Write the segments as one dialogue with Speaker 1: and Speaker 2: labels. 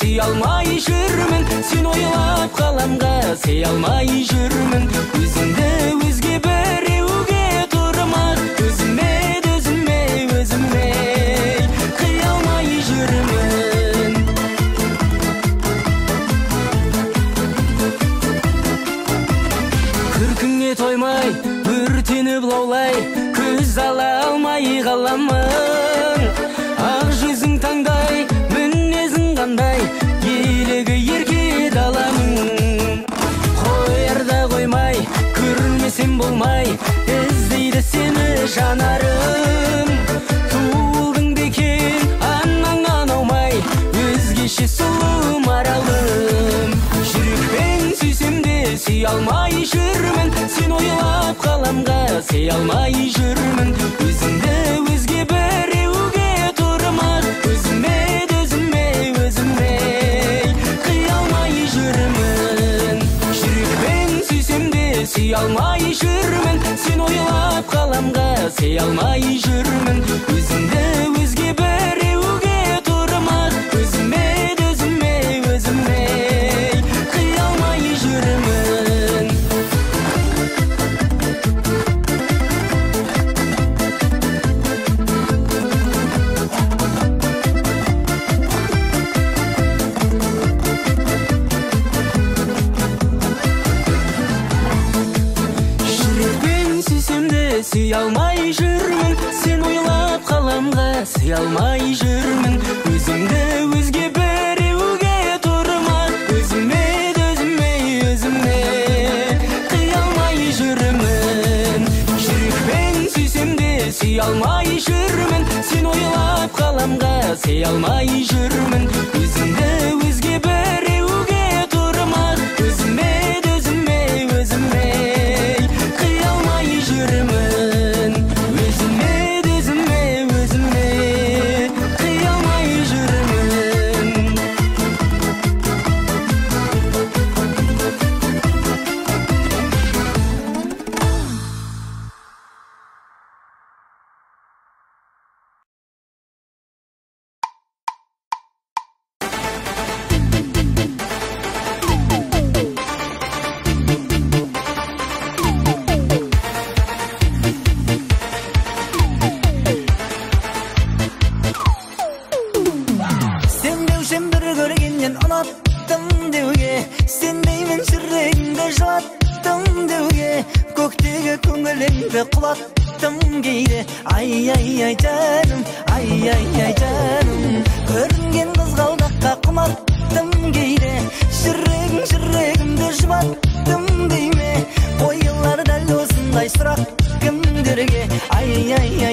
Speaker 1: сый алмай жүрмін, сен ойлап қаламға сый алмай жүрмін. Өзімді өзге біреуге тұрмақ, өзіме қия алмай жүрмін. Күркіңе тоймай, өртеніп лаулай, көз ала алмай қаламын. Ақ жүзің таңдай, мінезің қандай, елігі ерке даланың. Қоярда қоймай, көрмесем болмай, іздейді сені жанарым. Туылдың бекен, анаңнан аумай, өзгеше сұлу маралым. Жүрекпен сүйсем де сүй алмай жүрмін, сен ойлап қаламға сый алмай жүрмін. Өзімді өзге біреуге тұрмақ, өзіме қия алмай жүрмін. Жүрекпен сүйсем де сүй алмай жүрмін, сен ойлап қаламға сый алмай жүрмін. Өзімді өзге біреуге тұрмақ, өзіме қия алмай жүрмін. Сүй алмай жүрмін, сен ойлап қаламға сый алмай жүрмін. Өзімді өзге біреуге тұрмақ, өзіме қия алмай жүрмін. Жүрекпен сүйсем де сүй алмай жүрмін, сен ойлап қаламға сый алмай жүрмін. Өзімді өзге біреуге тұрмақ, өзіме қия алмай жүрмін. Құлаттым кейде, ай жаным, ай жаным. Көрінген қызғалдаққа құмарттым кейде, жүрегімді жұбаттым дейме. Қойылар дәл осындай сұрақ кімдерге, ай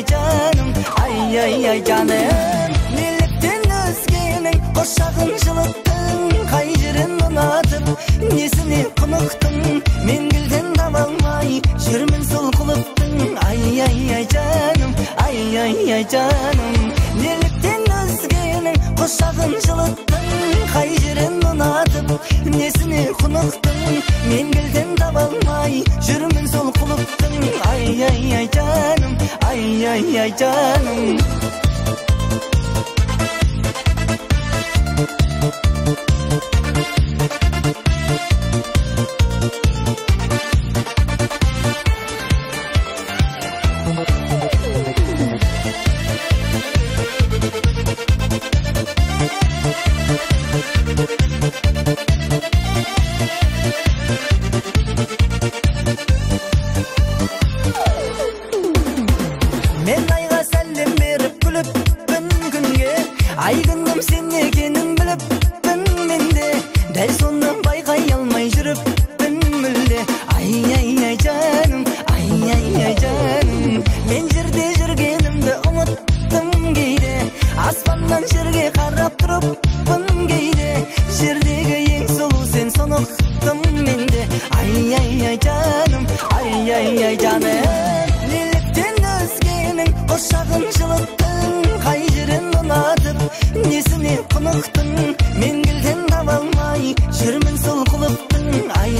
Speaker 1: жаным, ай жаным. Неліктен өзгенің құшағын жылыттың, қай жерін ұнатып, несіне құнықтың, мен гүлден таба алмай жүрмін сол құлыптың, ай жаным, ай жаным. Неліктен өзгенің құшағын жылыттың, қай жерін ұнатып, несіне құнықтың, мен гүлден таба алмай жүрмін сол құлыптың, ай жаным, ай жаным. Мен айға сәлем беріп күліппін күнге, ай күнім сен екенін біліппін менде, дәл соны байқай алмай жүріппін мүлде, ай жаным, ай жаным. Мен жерде жүргенімді ұмыттым кейде, аспаннан жерге қарап тұрыппын кейде, жердегі ең сұлу сен соны ұқтым менде, ай жаным, ай жаным. Неліктен өзгенің құшағын жылыттың, қай жерін ұнатып, несіне құнықтың, мен гүлден таба алмай жүрмін сол құлыптың, ай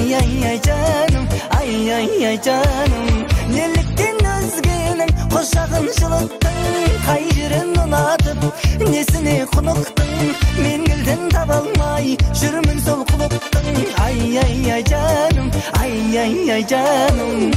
Speaker 1: жаным, ай жаным. Неліктен өзгенің құшағын жылыттың, қай жерін ұнатып, несіне құнықтың, мен гүлден таба tabalmay жүрмін сол құлыптың ай ай ай жаным ай ай ай жаным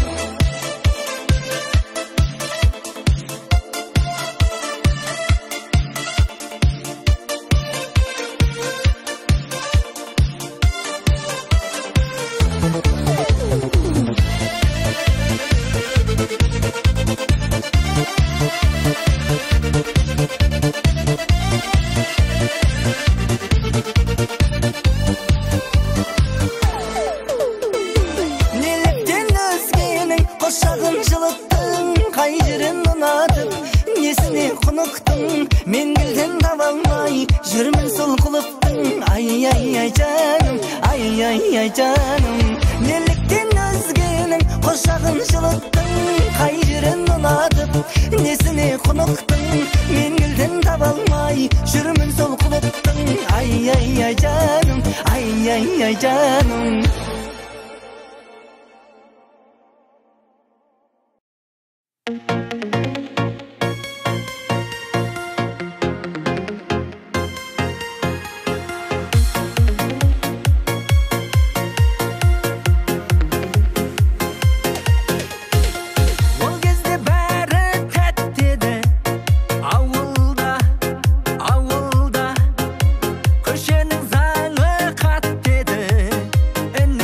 Speaker 1: Mengilden tabalmay жүрмін сол құлыптың ай ай ай жаным ай ай ай жаным неліктен өзгенің құшағын жылыттың қай жерін ұнатып несіне құнықтың меңгілден табалмай жүрмін сол құлыптың ай ай ай жаным ай ай ай жаным
Speaker 2: And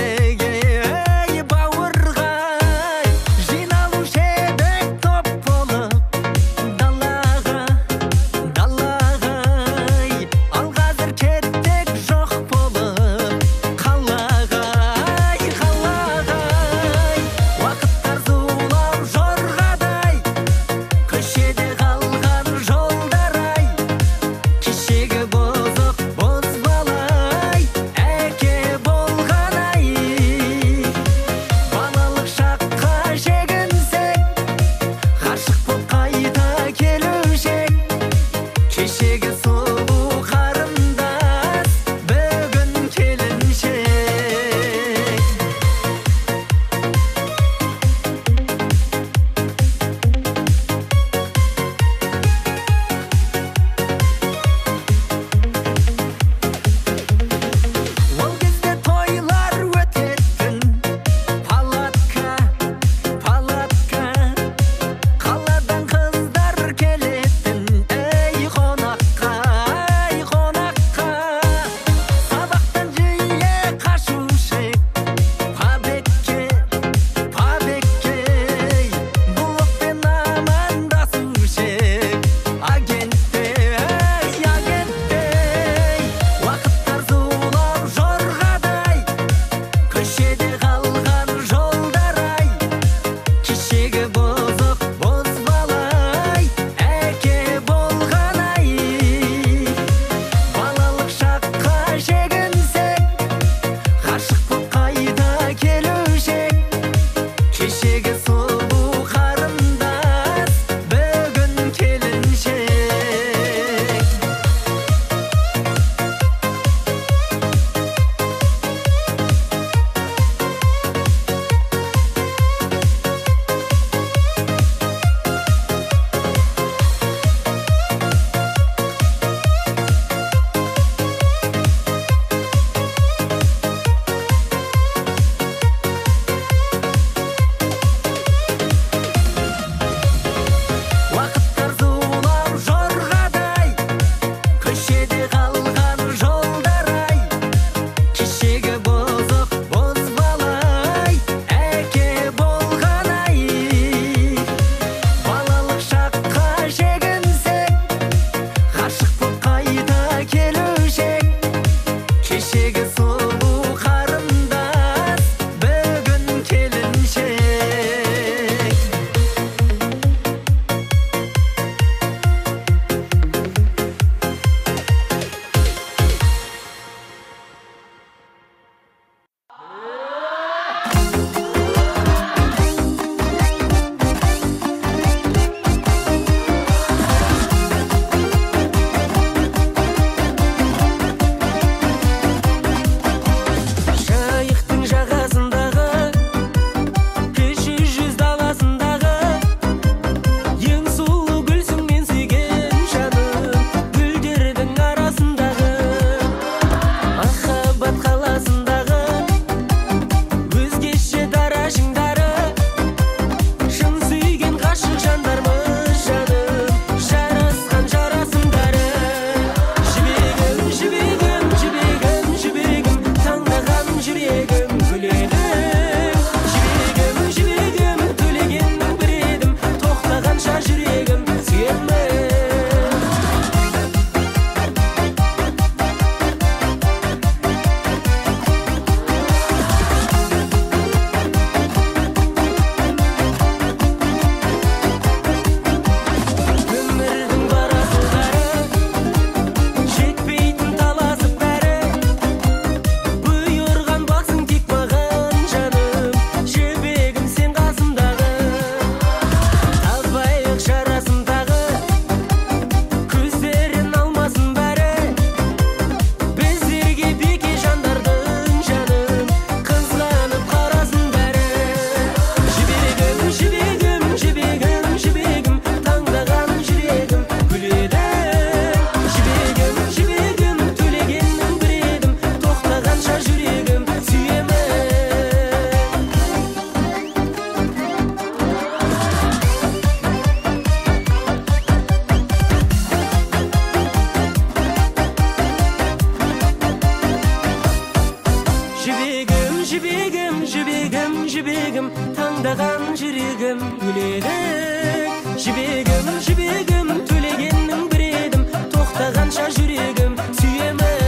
Speaker 2: jibegim tangdagan jirigim güledek. Jibegim jibegim tölegenning bir edim to'xtagancha juragim suyaman.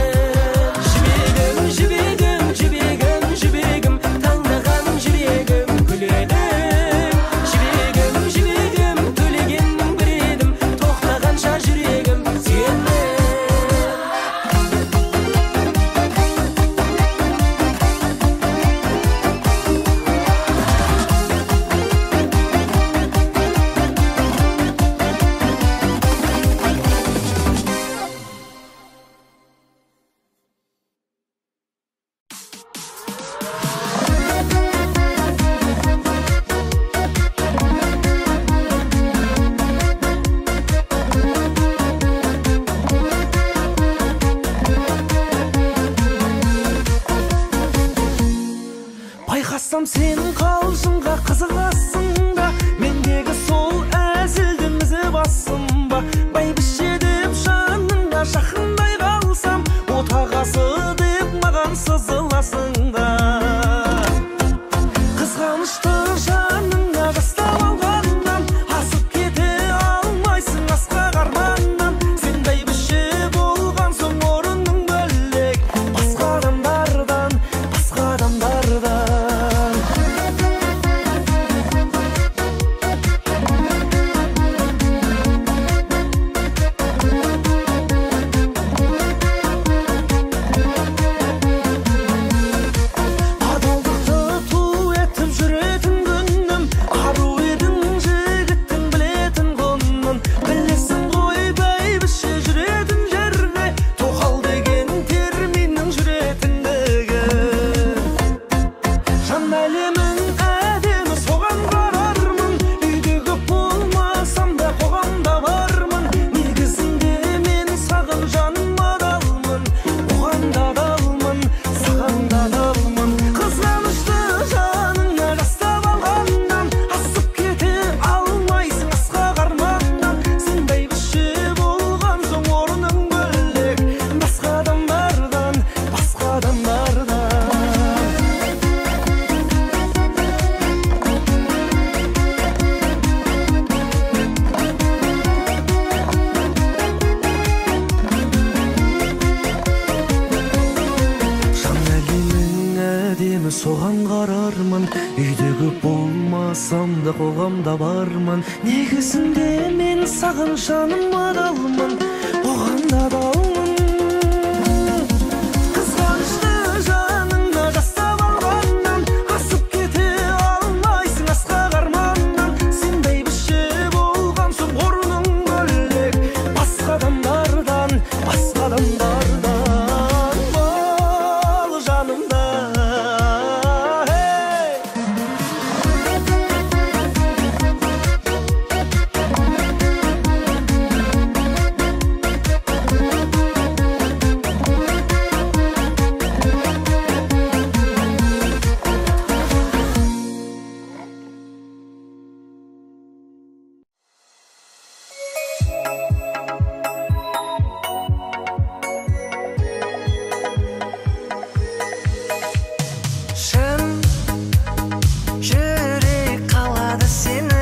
Speaker 2: Jibegim jibegim jibegim jibegim tangdagan jirigim güledek. Jibegim jibegim tölegenning bir edim to'xtagancha juragim suyaman.
Speaker 3: Байқасам сенің қалжыңға қызығасың ба, мендегі сол әзілдің ізі басым ба. Бәйбіше деп жаныңа жақындай қалсам, отағасы деп маған сызыласың да. Қызғанышты жаныңа жастап алғаннан, асып кете алмайсың асқақ арманнан. Сен бәйбіше болған соң орының бөлек, басқа адамдардан, басқа адамдардан. Адалдықты ту етіп жүретін күнім, ару едің жігіттің білетін құнын. Білесің ғой бәйбіше жүретін жерде, тоқал деген терминнің жүретіндігі. Жан әлемің әдемі соған қарармын, үйдегі болмасам да қоғамда бармын. Негізінде мен саған жаным адалмын, оған да адалмын, саған да адалмын. Қызғанышты жаныңа жастап алғаннан, асып кете алмайсың асқақ арманнан. Сен бәйбіше болған соң орның бөлек, басқа адамдардан, басқа адамдардан. Жан әлемің әдемі соған қарармын, үйдегі болмасам да қоғамда бармын. Негізінде мен саған жаным адалмын, оған да адалмын. Қызғанышты жаныңа жастап алғаннан, асып кете алмайсың асқақ арманнан. Сен бәйбіше болған соң орның бөлек, басқа адамдардан, басқа адамдардан. Бол жанымда, шын жүрек қалады сені.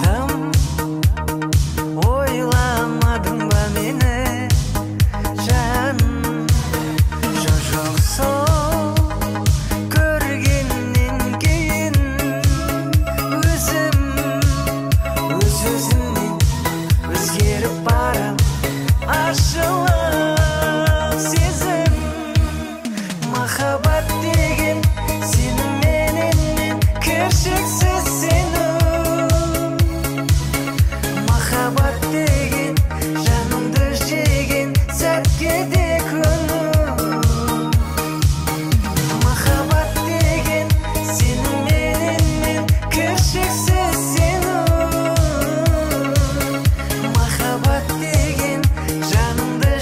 Speaker 3: Тым ойламадың ба мені, жаным? Жоқ сол көргеннен кейін өзім өз-өзімнен өзгеріп барам. Ашылып сезім, махаббат деген сеніменен мен кіршіксіз сену. Махаббат деген жанымды жеген сәтке де көну. Махаббат деген сеніменен мен кіршіксіз сену. Махаббат деген жанымды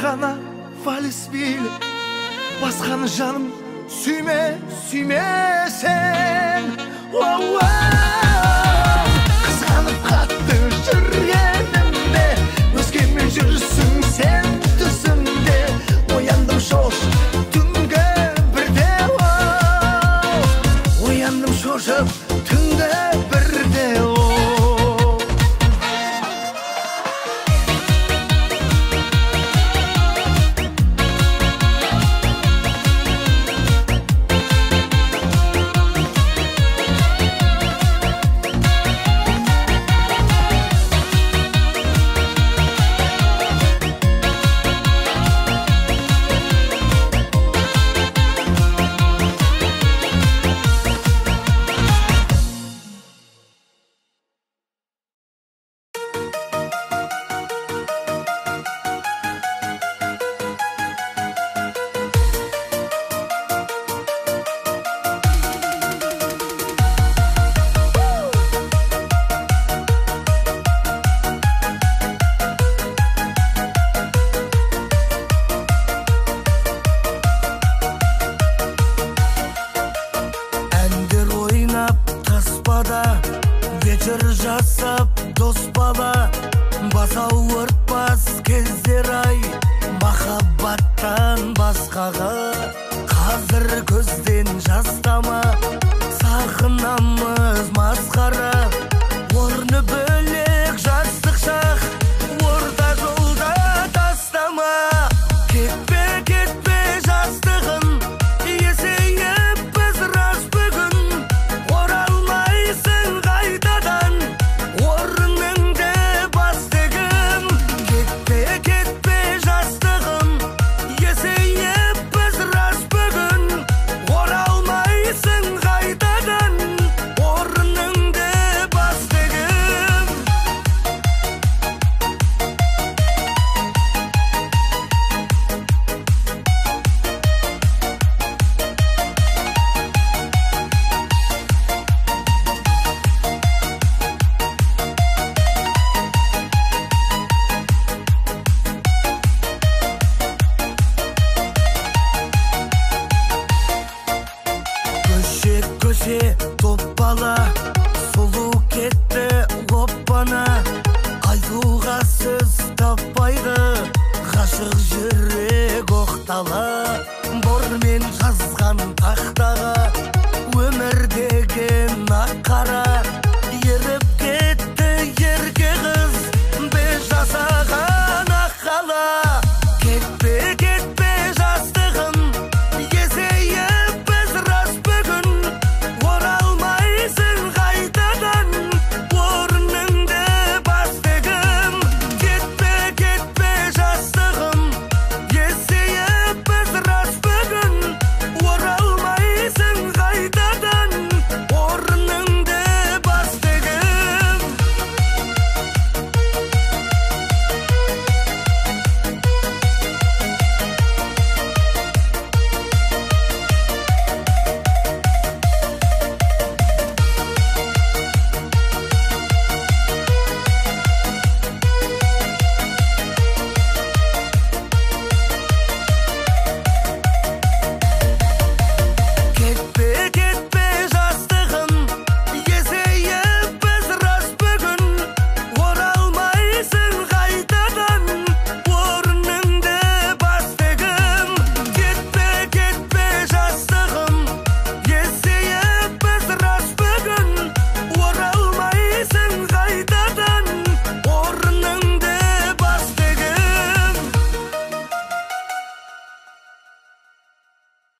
Speaker 4: ғана вальс билеп, басқаны жаным сүйме, сүймесең. Қызғанып қатты жүргенімде, өзгемен жүрсің сен түсімде. Ояндым шошып түнгі бірде, ояндым шошып түнгі бірде. Вечер жасап дос бала, бас ауыртпас кездер ай, махаббаттан басқаға. Қазір көзден жастама, сағынамыз масқара. Орны бөлек жастық шақ, орта жолда тастама. Кетпе, кетпе жастығын, есейіп біз рас бүгін. Оралмайсың қайтадан, орныңды бас дегім. Кетпе, кетпе жастығым, есейіп біз рас бүгін. Оралмайсың қайтадан, орныңды бас дегім. Көше топ бала, сұлу кетті оппана. Айтуға сөз таппайды, ғашық жүрек оқтала. Бормен жазған тақта